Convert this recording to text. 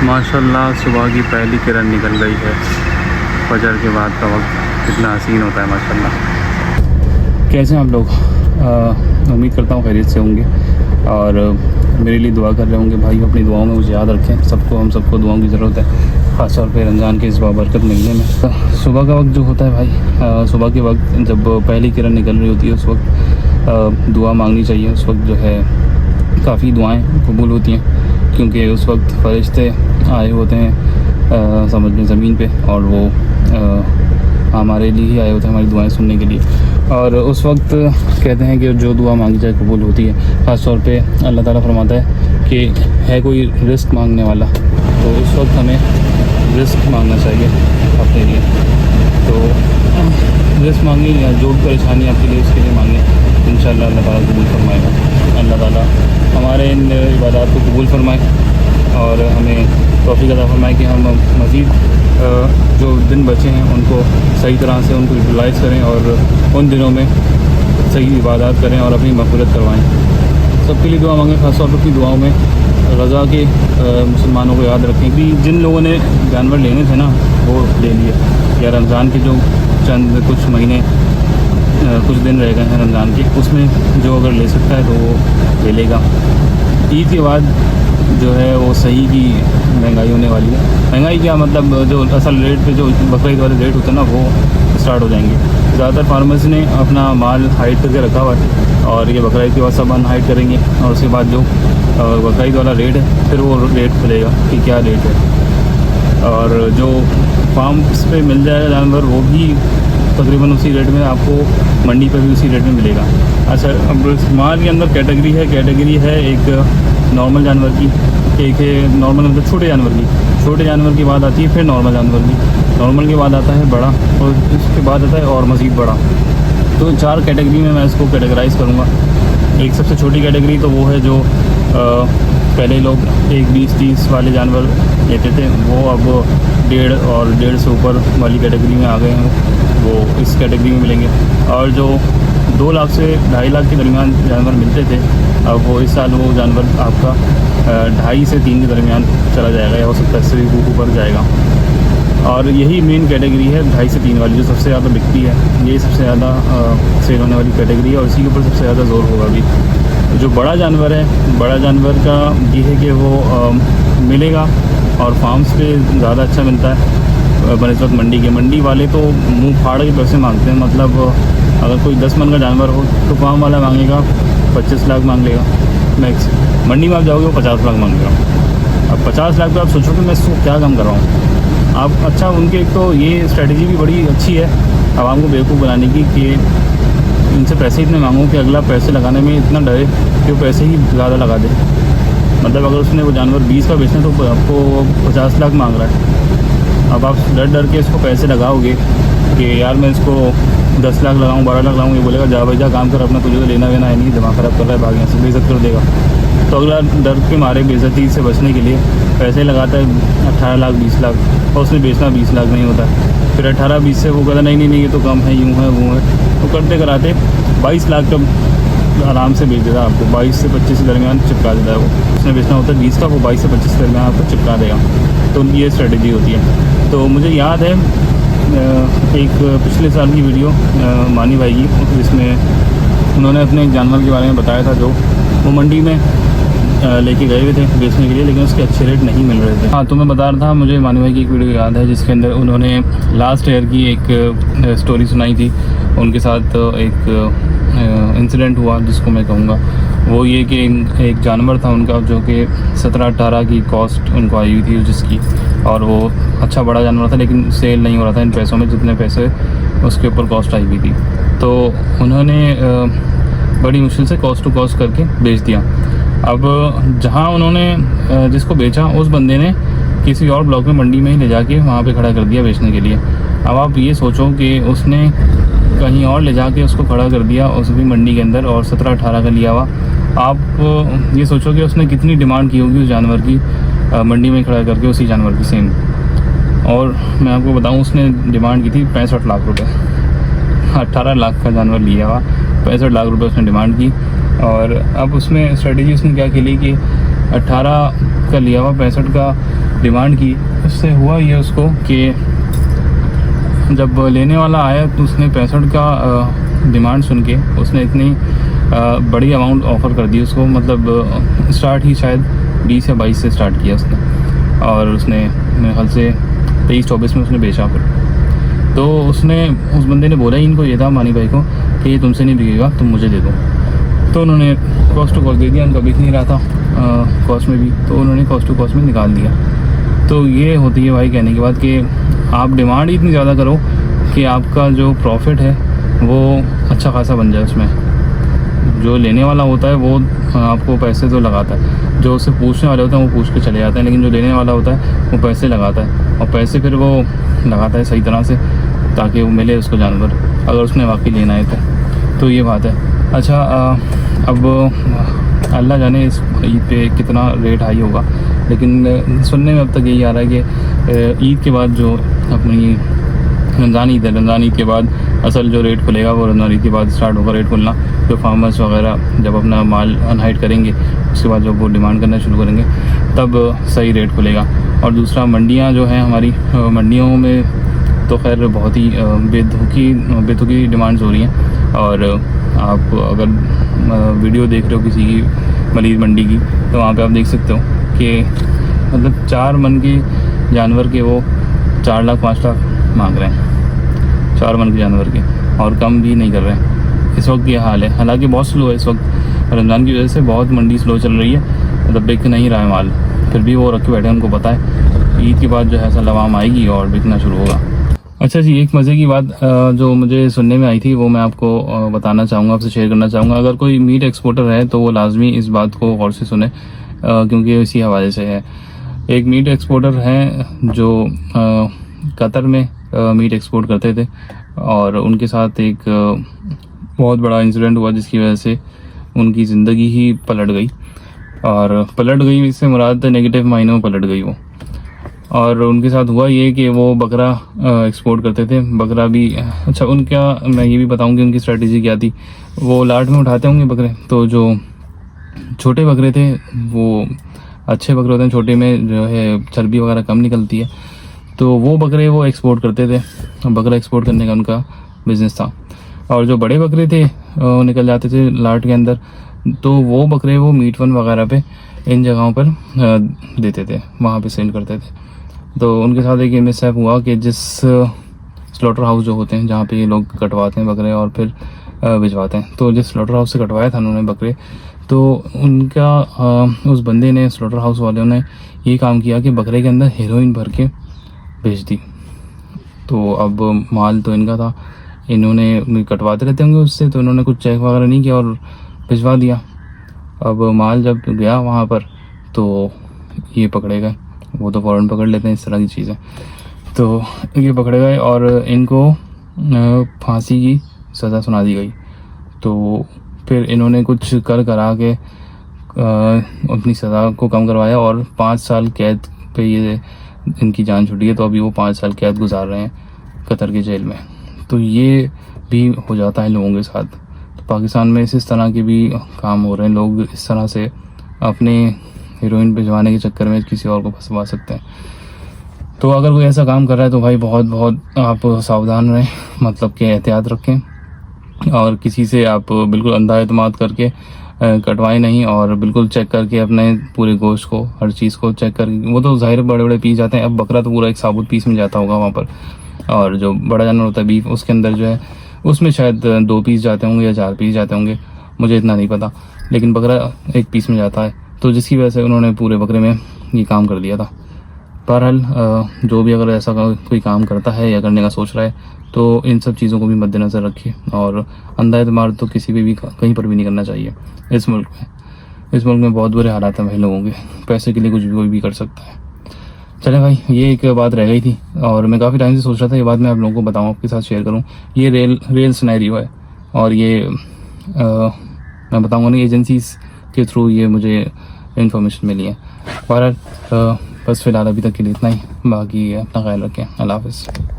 माशाल्लाह सुबह की पहली किरण निकल गई है। फजर के बाद का वक्त कितना हसीन होता है माशाल्लाह। कैसे हैं आप लोग? उम्मीद करता हूँ खैरियत से होंगे और मेरे लिए दुआ कर रहे होंगे। भाई अपनी दुआओं में मुझे याद रखें। हम सबको दुआओं की ज़रूरत है, ख़ास तौर पे रमज़ान के इस बाबरकत महीने में। सुबह का वक्त जो होता है भाई, सुबह के वक्त जब पहली किरण निकल रही होती है उस वक्त दुआ मांगनी चाहिए। उस वक्त जो है काफ़ी दुआएं कबूल होती हैं, क्योंकि उस वक्त फरिश्ते आए होते हैं समझ में ज़मीन पे, और वो हमारे लिए ही आए होते हैं हमारी दुआएं सुनने के लिए। और उस वक्त कहते हैं कि जो दुआ मांगी जाए कबूल होती है। ख़ास तौर पे अल्लाह ताला फरमाता है कि है कोई रिस्क मांगने वाला, तो उस वक्त हमें रिस्क मांगना चाहिए अपने लिए। तो रिस्क मांगे या जो भी परेशानी आपके लिए उसके लिए मांगे, इंशाअल्लाह अल्लाह ताला कबूल फरमाएगा। अल्लाह ताला हमारे इन इबादत को कबूल फरमाए और हमें तौफीक अता फरमाए कि हम मज़ीद जो दिन बचे हैं उनको सही तरह से उनको यूटिलाइज़ करें और उन दिनों में सही इबादत करें और अपनी मग़फ़िरत करवाएं। सबके लिए दुआ मांगें। ख़ास तौर पर अपनी दुआओं में रज़ा के मुसलमानों को याद रखें कि जिन लोगों ने जानवर लेने थे ना वो ले लिए, या रमज़ान के जो चंद कुछ महीने कुछ दिन रह गए हैं रमज़ान के, उसमें जो अगर ले सकता है तो वो ले लेगा। ईद के बाद जो है वो सही की महंगाई होने वाली है। महंगाई क्या मतलब, जो असल रेट पे जो बकरीद वाले रेट होते हैं ना वो स्टार्ट हो जाएंगे। ज़्यादातर फार्मर्स ने अपना माल हाइड करके रखा हुआ है और ये बकरीद के बाद सब अनहाइड करेंगे, और उसके बाद जो बकरीद वाला रेट है फिर वो रेट खुलेगा कि क्या रेट है। और जो फार्म्स पे मिल जाएगा जानवर वो भी तकरीबन उसी रेट में आपको मंडी पे भी उसी रेट में मिलेगा। अच्छा, अब माल के अंदर कैटेगरी है एक नॉर्मल जानवर की, एक है नॉर्मल मतलब छोटे जानवर की बात आती है, फिर नॉर्मल जानवर की, नॉर्मल के बाद आता है बड़ा, और उसके बाद आता है और मज़ीद बड़ा। तो 4 कैटेगरी में मैं इसको कैटेगराइज़ करूँगा। एक सबसे छोटी कैटेगरी तो वो है जो पहले लोग 1, 20, 30 वाले जानवर लेते थे, वो अब 1.5 और 1.5 से ऊपर वाली कैटेगरी में आ गए हैं, वो इस कैटेगरी में मिलेंगे। और जो 2 लाख से 2.5 लाख के दरमियान जानवर मिलते थे, अब वो इस साल वो जानवर आपका 2.5 से 3 के दरमियान चला जाएगा, या हो सकता है इससे भी ऊपर जाएगा। और यही मेन कैटेगरी है 2.5 से 3 वाली, जो सबसे ज़्यादा बिकती है, ये सबसे ज़्यादा सेल होने वाली कैटेगरी है और इसी के ऊपर सबसे ज़्यादा ज़ोर होगा अभी। जो बड़ा जानवर है, बड़ा जानवर का ये है कि वो मिलेगा और फार्म्स पे ज़्यादा अच्छा मिलता है बनस्बत मंडी के। मंडी वाले तो मुंह फाड़ के पैसे मांगते हैं, मतलब अगर कोई 10 मन का जानवर हो तो फार्म वाला मांगेगा 25 लाख मांग लेगा मैक्स। मंडी में आप जाओगे वो 50 लाख मांगेगा। अब 50 लाख पे आप सोचो कि मैं इसको क्या कम कर रहा हूँ आप। अच्छा, उनके एक तो ये स्ट्रेटजी भी बड़ी अच्छी है आवाम को बेवकूफ़ बनाने की, कि इनसे पैसे इतने मांगो कि अगला पैसे लगाने में इतना डरे कि वो पैसे ही ज़्यादा लगा दे। मतलब अगर उसने वो जानवर 20 का बेचना तो आपको 50 लाख मांग रहा है। अब आप डर के इसको पैसे लगाओगे कि यार मैं इसको 10 लाख लगाऊँ, 12 लाख लगाऊँ, ये बोलेगा जा भाई जा काम कर अपना, तुझे तो लेना है नहीं, दिमाग ख़राब कर रहा है, भाग यहाँ से, बेइज्जत कर देगा। तो अगला डर के मारे बेइज्जती से बचने के लिए पैसे लगाता है 18 लाख 20 लाख, और उसने बेचना 20 लाख नहीं होता। फिर 18-20 से वो कहता नहीं ये तो कम है, यूँ है वो है, तो करते कराते 22 लाख का आराम से बेच देता आपको। 22 से 25 के दरमियान चिपका देता है वो। उसने बेचना होता है 20 का, वो 22 से 25 के दरमियान आपको चिपका देगा। तो ये स्ट्रेटजी होती है। तो मुझे याद है एक पिछले साल की वीडियो मानी भाई की, जिसमें उन्होंने अपने एक जानवर के बारे में बताया था जो वो मंडी में लेके गए हुए थे बेचने के लिए, लेकिन उसके अच्छे रेट नहीं मिल रहे थे। हाँ, तो मैं बता रहा था, मुझे मानी भाई की एक वीडियो याद है जिसके अंदर उन्होंने लास्ट ईयर की एक स्टोरी सुनाई थी। उनके साथ एक इंसिडेंट हुआ जिसको मैं कहूँगा वो ये कि एक जानवर था उनका जो कि 17-18 की कॉस्ट उनको आई हुई थी जिसकी, और वो अच्छा बड़ा जानवर था लेकिन सेल नहीं हो रहा था इन पैसों में जितने पैसे उसके ऊपर कॉस्ट आई हुई थी। तो उन्होंने बड़ी मुश्किल से कॉस्ट टू कॉस्ट करके बेच दिया। अब जहाँ उन्होंने जिसको बेचा उस बंदे ने किसी और ब्लॉक में मंडी में ही ले जाके वहाँ पे खड़ा कर दिया बेचने के लिए। अब आप ये सोचो कि उसने कहीं और ले जाके उसको खड़ा कर दिया उस भी मंडी के अंदर, और 17-18 का लिया हुआ। आप ये सोचो कि उसने कितनी डिमांड की होगी उस जानवर की मंडी में खड़ा करके उसी जानवर की सेम। और मैं आपको बताऊं उसने डिमांड की थी 65 लाख रुपए। 18 लाख का जानवर लिया हुआ, 65 लाख रुपए उसने डिमांड की। और अब उसमें स्ट्रेटजी उसने क्या खेली कि 18 का लिया हुआ 65 का डिमांड की। उससे हुआ ये उसको कि जब लेने वाला आया तो उसने 65 का डिमांड सुन के उसने इतनी बड़ी अमाउंट ऑफ़र कर दी उसको। मतलब स्टार्ट ही शायद 20 या 22 से स्टार्ट किया उसने, और उसने मेरे ख्याल से 23-24 में उसने बेचा। फिर तो उसने उस बंदे ने बोला ही इनको, ये था मानी भाई को, कि ये तुमसे नहीं बिकेगा, तुम मुझे दे दो। तो उन्होंने कॉस्ट टू कॉस्ट दे दिया, उनका बिक नहीं रहा था कॉस्ट में भी, तो उन्होंने कॉस्ट टू कॉस्ट में निकाल दिया। तो ये होती है भाई कहने के बाद कि आप डिमांड ही इतनी ज़्यादा करो कि आपका जो प्रॉफिट है वो अच्छा खासा बन जाए। उसमें जो लेने वाला होता है वो आपको पैसे तो लगाता है, जो उससे पूछने वाले होते हैं वो पूछ के चले जाते हैं, लेकिन जो लेने वाला होता है वो पैसे लगाता है, और पैसे फिर वो लगाता है सही तरह से ताकि वो मिले उसको जानवर, अगर उसने वाकई लेना है तो ये बात है। अच्छा अब अल्लाह जाने इस ईद पे कितना रेट हाई होगा, लेकिन सुनने में अब तक यही आ रहा है कि ईद के बाद जो अपनी रमज़ान ईद है, रमज़ान ईद के बाद असल जो रेट खुलेगा वो रमज़ान ईद के बाद स्टार्ट होगा रेट खुलना। जो फार्मर्स वगैरह जब अपना माल अनहाइड करेंगे उसके बाद जब वो डिमांड करना शुरू करेंगे तब सही रेट खुलेगा। और दूसरा मंडियाँ जो हैं हमारी, मंडियों में तो खैर बहुत ही बेतुकी डिमांड्स हो रही हैं। और आप अगर वीडियो देख रहे हो किसी की मलीज मंडी की, तो वहाँ पे आप देख सकते हो कि मतलब 4 मन के जानवर के वो 4 लाख 5 लाख मांग रहे हैं, 4 मन के जानवर के, और कम भी नहीं कर रहे हैं। इस वक्त ये हाल है, हालांकि बहुत स्लो है इस वक्त, रमज़ान की वजह से बहुत मंडी स्लो चल रही है, मतलब बिक नहीं रहा है माल, फिर भी वो रखे बैठे हैं, उनको पता है ईद के बाद जो है ऐसा लवाम आएगी और बिकना शुरू होगा। अच्छा जी, एक मज़े की बात जो मुझे सुनने में आई थी वो मैं आपको बताना चाहूँगा, आपसे शेयर करना चाहूँगा। अगर कोई मीट एक्सपोर्टर है तो वो लाजमी इस बात को गौर से सुने, क्योंकि इसी हवाले से है। एक मीट एक्सपोर्टर हैं जो कतर में मीट एक्सपोर्ट करते थे, और उनके साथ एक बहुत बड़ा इंसिडेंट हुआ जिसकी वजह से उनकी ज़िंदगी ही पलट गई। और पलट गई इससे मुराद नेगेटिव मायनों में पलट गई वो। और उनके साथ हुआ ये कि वो बकरा एक्सपोर्ट करते थे, बकरा भी। अच्छा, उनका मैं ये भी बताऊं कि उनकी स्ट्रेटजी क्या थी। वो लाट में उठाते होंगे बकरे, तो जो छोटे बकरे थे वो अच्छे बकरे होते हैं, छोटे में जो है चर्बी वगैरह कम निकलती है, तो वो बकरे वो एक्सपोर्ट करते थे। बकरा एक्सपोर्ट करने का उनका बिज़नेस था। और जो बड़े बकरे थे वो निकल जाते थे लाट के अंदर, तो वो बकरे वो मीट वन वगैरह पे इन जगहों पर देते थे, वहाँ पे सेल करते थे। तो उनके साथ एक मिसहैप हुआ कि जिस स्लॉटर हाउस जो होते हैं जहाँ पे ये लोग कटवाते हैं बकरे और फिर भिजवाते हैं, तो जिस स्लॉटर हाउस से कटवाया था उन्होंने बकरे, तो उनका उस बंदे ने, स्लॉटर हाउस वाले ने ये काम किया कि बकरे के अंदर हेरोइन भर के भेज दी। तो अब माल तो इनका था, इन्होंने कटवाते रहते होंगे उससे, तो इन्होंने कुछ चेक वगैरह नहीं किया और भिजवा दिया। अब माल जब गया वहाँ पर तो ये पकड़े गए, वो तो फ़ौरन पकड़ लेते हैं इस तरह की चीज़ें, तो ये पकड़े गए और इनको फांसी की सज़ा सुना दी गई। तो फिर इन्होंने कुछ करा के अपनी सज़ा को कम करवाया और 5 साल कैद पे ये इनकी जान छुटी है। तो अभी वो 5 साल कैद गुजार रहे हैं कतर की जेल में। तो ये भी हो जाता है लोगों के साथ। तो पाकिस्तान में इस तरह के भी काम हो रहे हैं, लोग इस तरह से अपने हीरोइन भिजवाने के चक्कर में किसी और को फंसवा सकते हैं। तो अगर कोई ऐसा काम कर रहा है तो भाई बहुत बहुत आप सावधान रहें, मतलब कि एहतियात रखें, और किसी से आप बिल्कुल अंधा एतमाद करके कटवाएं नहीं, और बिल्कुल चेक करके अपने पूरे गोश्त को, हर चीज़ को चेक करके। वो तो ज़ाहिर बड़े बड़े पीस जाते हैं, अब बकरा तो पूरा एक साबुत पीस में जाता होगा वहाँ पर, और जो बड़ा जानवर होता है बीफ, उसके अंदर जो है उसमें शायद 2 पीस जाते होंगे या 4 पीस जाते होंगे, मुझे इतना नहीं पता, लेकिन बकरा 1 पीस में जाता है। तो जिसकी वजह से उन्होंने पूरे बकरे में ये काम कर दिया था। बहरहाल जो भी अगर ऐसा कोई काम करता है या करने का सोच रहा है तो इन सब चीज़ों को भी मद्देनज़र रखिए, और अंधा एतमाद तो किसी पे भी कहीं पर भी नहीं करना चाहिए इस मुल्क में। इस मुल्क में बहुत बुरे हालात हैं भाई लोगों के, पैसे के लिए कुछ भी कोई भी कर सकता है। चले भाई, ये एक बात रह गई थी और मैं काफ़ी टाइम से सोच रहा था ये बात मैं आप लोगों को बताऊँ, आपके साथ शेयर करूँ। ये रेल सिनेरियो है, और ये मैं बताऊँगा नहीं, एजेंसीज़ के थ्रू ये मुझे इन्फॉर्मेशन मिली है। बहरहाल बस फ़िलहाल अभी तक के लिए इतना ही, बाकी अपना ख्याल रखें। अल्लाह हाफ़िज़।